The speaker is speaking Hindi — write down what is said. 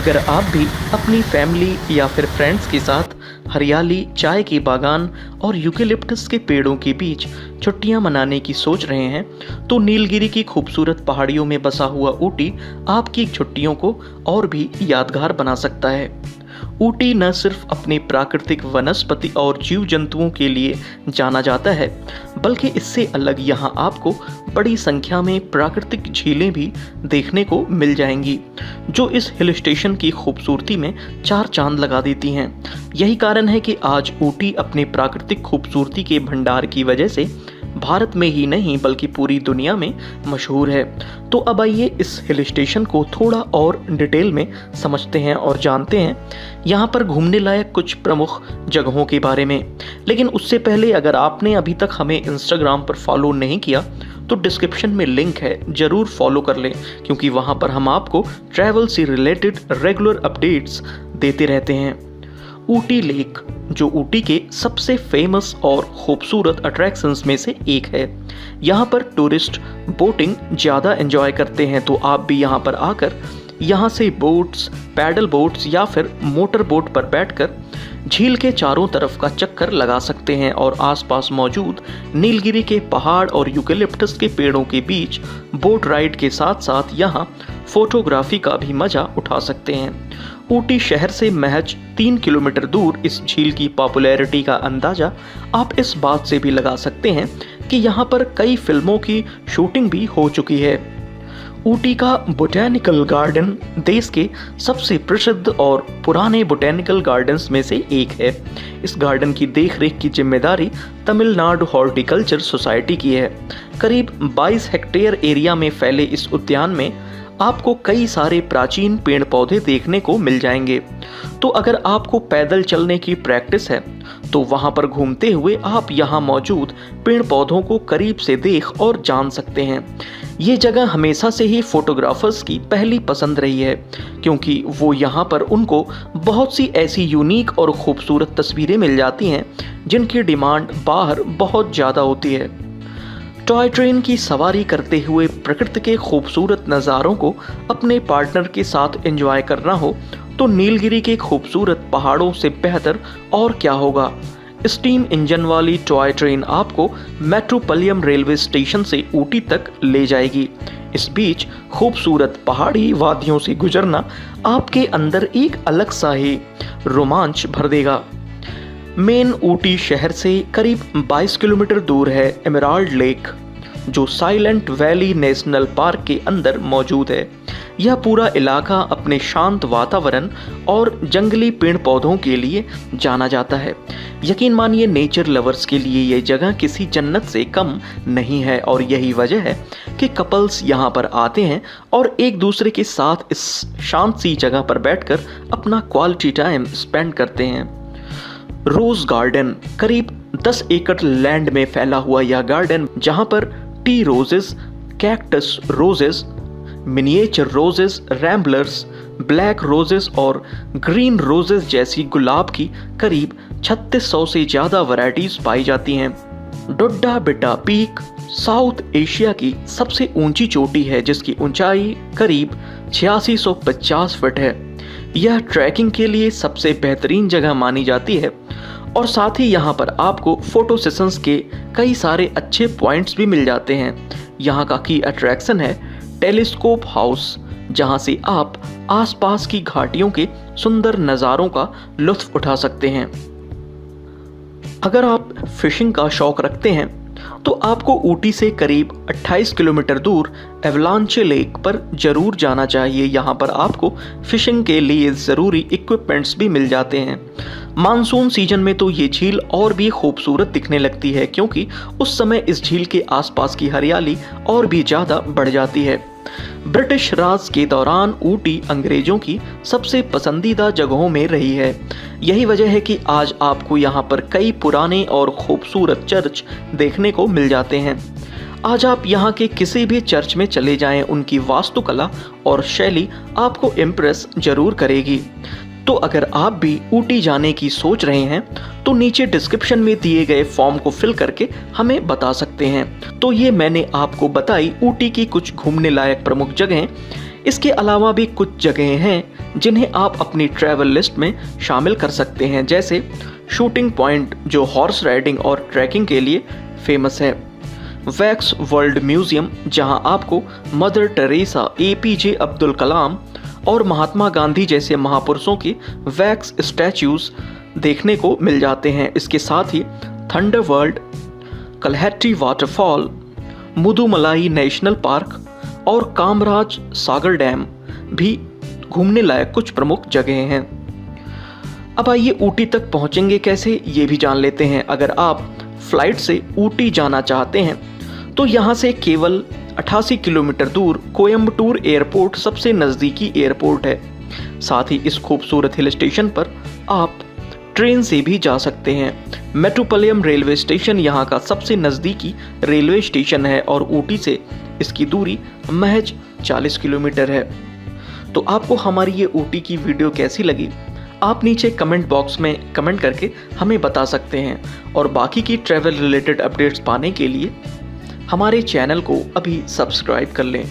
अगर आप भी अपनी फैमिली या फिर फ्रेंड्स के साथ हरियाली, चाय की बागान और यूकेलिप्टस के पेड़ों के बीच छुट्टियां मनाने की सोच रहे हैं, तो नीलगिरी की खूबसूरत पहाड़ियों में बसा हुआ ऊटी आपकी छुट्टियों को और भी यादगार बना सकता है। ऊटी न सिर्फ अपने प्राकृतिक वनस्पति और जीव जंतुओं के लिए जाना जाता है, बल्कि इससे अलग यहाँ आपको बड़ी संख्या में प्राकृतिक झीलें भी देखने को मिल जाएंगी, जो इस हिल स्टेशन की खूबसूरती में चार चांद लगा देती हैं। यही कारण है कि आज ऊटी अपने प्राकृतिक खूबसूरती के भंडार की वजह से भारत में ही नहीं बल्कि पूरी दुनिया में मशहूर है। तो अब आइए इस हिल स्टेशन को थोड़ा और डिटेल में समझते हैं और जानते हैं यहाँ पर घूमने लायक कुछ प्रमुख जगहों के बारे में। लेकिन उससे पहले अगर आपने अभी तक हमें इंस्टाग्राम पर फॉलो नहीं किया तो डिस्क्रिप्शन में लिंक है, ज़रूर फॉलो कर लें, क्योंकि वहाँ पर हम आपको ट्रैवल से रिलेटेड रेगुलर अपडेट्स देते रहते हैं। ऊटी लेक, जो ऊटी के सबसे फेमस और खूबसूरत अट्रैक्शंस में से एक है। यहाँ पर टूरिस्ट बोटिंग ज़्यादा एंजॉय करते हैं, तो आप भी यहाँ पर आकर यहाँ से बोट्स, पैडल बोट्स या फिर मोटर बोट पर बैठकर झील के चारों तरफ का चक्कर लगा सकते हैं और आसपास मौजूद नीलगिरी के पहाड़ और यूकेलिप्टस के पेड़ों के बीच बोट राइड के साथ साथ यहाँ फोटोग्राफी का भी मजा उठा सकते हैं। ऊटी शहर से महज 3 किलोमीटर दूर इस झील की पॉपुलैरिटी का अंदाजा आप इस बात से भी लगा सकते हैं कि यहाँ पर कई फिल्मों की शूटिंग भी हो चुकी है। ऊटी का बोटैनिकल गार्डन देश के सबसे प्रसिद्ध और पुराने बोटैनिकल गार्डन्स में से एक है। इस गार्डन की देखरेख की जिम्मेदारी तमिलनाडु हॉर्टिकल्चर सोसाइटी की है। करीब 22 हेक्टेयर एरिया में फैले इस उद्यान में आपको कई सारे प्राचीन पेड़ पौधे देखने को मिल जाएंगे। तो अगर आपको पैदल चलने की प्रैक्टिस है तो वहां पर घूमते हुए आप यहां मौजूद पेड़ पौधों को करीब से देख और जान सकते हैं। ये जगह हमेशा से ही फोटोग्राफर्स की पहली पसंद रही है, क्योंकि वो यहाँ पर उनको बहुत सी ऐसी यूनिक और खूबसूरत तस्वीरें मिल जाती हैं जिनकी डिमांड बाहर बहुत ज़्यादा होती है। टॉय ट्रेन की सवारी करते हुए प्रकृति के खूबसूरत नज़ारों को अपने पार्टनर के साथ एंजॉय करना हो तो नीलगिरी के खूबसूरत पहाड़ों से बेहतर और क्या होगा। स्टीम इंजन वाली टॉय ट्रेन आपको मेट्रोपलियम रेलवे स्टेशन से ऊटी तक ले जाएगी। इस बीच खूबसूरत पहाड़ी वादियों से गुजरना आपके अंदर एक अलग सा ही रोमांच भर देगा। मेन ऊटी शहर से करीब 22 किलोमीटर दूर है एमराल्ड लेक, जो साइलेंट वैली नेशनल पार्क के अंदर मौजूद है। यह पूरा इलाका अपने शांत वातावरण और जंगली पेड़ पौधों के लिए जाना जाता है। यकीन मानिए, नेचर लवर्स के लिए यह जगह किसी जन्नत से कम नहीं है और यही वजह है कि कपल्स यहाँ पर आते हैं और एक दूसरे के साथ इस शांत सी जगह पर बैठकर अपना क्वालिटी टाइम स्पेंड करते हैं। रोज गार्डन, करीब 10 एकड़ लैंड में फैला हुआ यह गार्डन, जहां पर tea roses, cactus roses, miniature roses, ramblers, black roses और ग्रीन रोजेस जैसी गुलाब की करीब 3600 से ज़्यादा वैरायटीज पाई जाती हैं। डोड्डा बेटा पीक साउथ एशिया की सबसे ऊंची चोटी है, जिसकी ऊंचाई करीब 8650 फीट है। यह ट्रैकिंग के लिए सबसे बेहतरीन जगह मानी जाती है और साथ ही यहाँ पर आपको फोटो सेशंस के कई सारे अच्छे पॉइंट्स भी मिल जाते हैं। यहाँ का की अट्रैक्शन है टेलीस्कोप हाउस, जहाँ से आप आसपास की घाटियों के सुंदर नज़ारों का लुत्फ उठा सकते हैं। अगर आप फिशिंग का शौक रखते हैं तो आपको ऊटी से करीब 28 किलोमीटर दूर एवलांचे लेक पर जरूर जाना चाहिए। यहाँ पर आपको फिशिंग के लिए ज़रूरी इक्विपमेंट्स भी मिल जाते हैं। मानसून सीजन में तो ये झील और भी खूबसूरत दिखने लगती है, क्योंकि उस समय इस झील के आसपास की हरियाली और भी ज़्यादा बढ़ जाती है। ब्रिटिश राज के दौरान ऊटी अंग्रेजों की सबसे पसंदीदा जगहों में रही है। यही वजह है कि आज आपको यहाँ पर कई पुराने और खूबसूरत चर्च देखने को मिल जाते हैं। आज आप यहाँ के किसी भी चर्च में चले जाएं, उनकी वास्तुकला और शैली आपको इम्प्रेस जरूर करेगी। तो अगर आप भी ऊटी जाने की सोच रहे हैं तो नीचे डिस्क्रिप्शन में दिए गए फॉर्म को फिल करके हमें बता सकते हैं। तो ये मैंने आपको बताई ऊटी की कुछ घूमने लायक प्रमुख जगहें। इसके अलावा भी कुछ जगहें हैं जिन्हें आप अपनी ट्रैवल लिस्ट में शामिल कर सकते हैं, जैसे शूटिंग पॉइंट जो हॉर्स राइडिंग और ट्रैकिंग के लिए फेमस है, वैक्स वर्ल्ड म्यूजियम जहां आपको mother Teresa, APJ Abdul Kalam और महात्मा गांधी जैसे महापुरुषों के वैक्स स्टैच्यूज देखने को मिल जाते हैं। इसके साथ ही thunder world, Kalhatti waterfall, Mudumalai national park और कामराज सागर डैम भी घूमने लायक कुछ प्रमुख जगह हैं। अब आइए ऊटी तक पहुंचेंगे कैसे ये भी जान लेते हैं। अगर आप फ्लाइट से ऊटी जाना चाहते हैं तो यहाँ से केवल 88 किलोमीटर दूर कोयम्बटूर एयरपोर्ट सबसे नज़दीकी एयरपोर्ट है। साथ ही इस खूबसूरत हिल स्टेशन पर आप ट्रेन से भी जा सकते हैं। मेट्रोपलियम रेलवे स्टेशन यहाँ का सबसे नज़दीकी रेलवे स्टेशन है और ऊटी से इसकी दूरी महज 40 किलोमीटर है। तो आपको हमारी ये ऊटी की वीडियो कैसी लगी, आप नीचे कमेंट बॉक्स में कमेंट करके हमें बता सकते हैं। और बाकी की ट्रैवल रिलेटेड अपडेट्स पाने के लिए हमारे चैनल को अभी सब्सक्राइब कर लें।